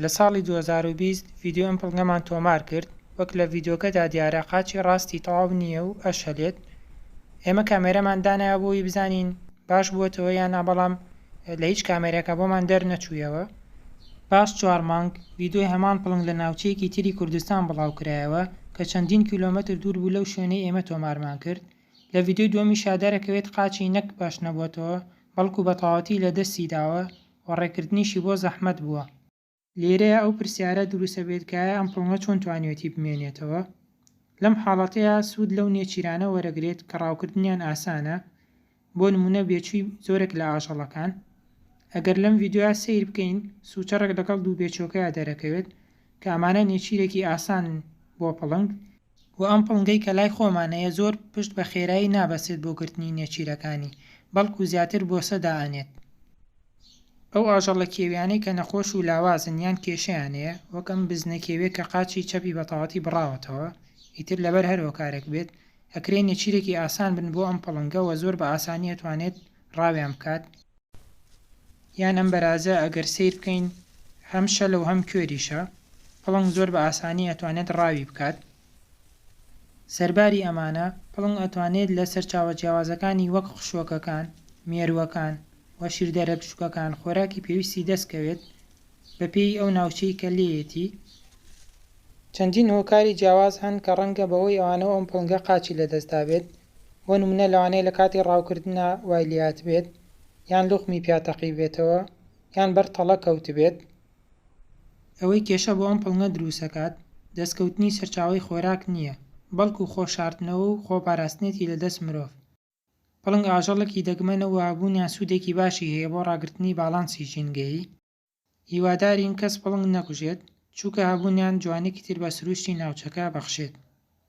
لە ساڵی 2020 ڤیدیۆ ئەم پڵنگەمان تۆمار کرد وەک لە ڤیدیۆکەدا دیارە قاچی ڕاستی تەواو نییە و ئەشهلێت. ئێمە کامێرەمان دانایە بۆی بزانین باش بووەتەوە یان بەڵام لە هیچ کامێرەکە بۆمان دەرنەچوویەوە. پاش 4 مانگ ڤیدیۆی هەمان پڵنگ لە ناوچەیەکی تری کوردستان بڵاوکرایەوە کە چەندین کیلۆمەتر دوور بوو لەو شوێنەی ئێمە تۆمارمان کرد. لە ڤیدیۆی دووەمیشا دەرەکەوێت قاچی نەک باش نەبووەتەوە بەڵکو بە تەواوەتی لە دەستی داوە و ڕێکردنیشی بۆ زەحمەت بووە. لێرەیە ئەو پرسیارە دروستە بێت کە ئەم پڵنگە چۆن توانیوێتی بمێنێتەوە. لەم حاڵەتەیە سوود لەو نێچیرانە وەرەگرێت کە ڕاوکردنیان ئاسانە، بۆ نمونە بێچووی زۆرێک لە ئاژەڵەکان. ئەگەر لەم ڤیدیۆە سەیر بکەین سوچەڕێک لەگەڵ دوو بێچۆکەیە دەرەکەوێت کە ئەمانە نێچیرێکی ئاسانن بۆ پڵنگ و ئەم پڵنگەی کە لای خۆمانەیە زۆر پشت بە خێرایی نابەسێت بۆ گرتنی نێچیرەکانی بەڵکو زیاتر بۆ سەدائانێت. ئەو ئاژەڵە کێویانەی کە نەخۆش و لاوازن یان کێشەیانەیە وەک ئەم بزنە کێوێ کە قاچی چەپی بە تەواوەتی بڕاوەتەوە ئیتر لەبەر هەر هۆکارێک بێت ئەکرێ نێچیرێکی ئاسان بن بۆ ئەم پڵنگە و زۆر بە ئاسانی ئەتوانێت ڕاویان بکات. یان ئەم بەرازە ئەگەر سیر بکەین هەم شەلە و هەم کوێریشە پڵنگ زۆر بە ئاسانی ئەتوانێت ڕاوی بکات. سەرباری ئەمانە پڵنگ ئەتوانێت لە سەرچاوە جیاوازەکانی وەک خشوەکەکان، مێرووەکان و شیردەرە بچووکەکان خۆراکی پێویستی دەستکەوێت بە پێی ئەو ناوچەی کە لێیەتی. چەندین هۆکاری جیاواز هەن کە ڕەنگە بەهۆی ئەوانەوە ئەم پڵنگە قاچی لەدەستدا بێت، بۆ نمونە لەوانەیە لە کاتی ڕاوکردنە وای لێهات بێت یان لوقمی پیاتەقی بێتەوە یان بەر تەڵە کەوت بێت. ئەوەی کێشە بۆ ئەم پڵنگە دروستەکات دەستکەوتنی سەرچاوەی خۆراک نییە بەڵکو خۆشاردنەوە و خۆپاراستنێتی لەدەست مرۆڤ. پڵنگ ئاژەڵێکی دەگمەنە و هەبوونیان سوودێکی باشی هەیە بۆ ڕاگررتنی باڵانسی ژینگەیی. هیوادارین کەس پڵنگ نەکوژێت چووکە هەبوونیان جوانێکی تر بە سروشتی ناوچەکە بەخشێت.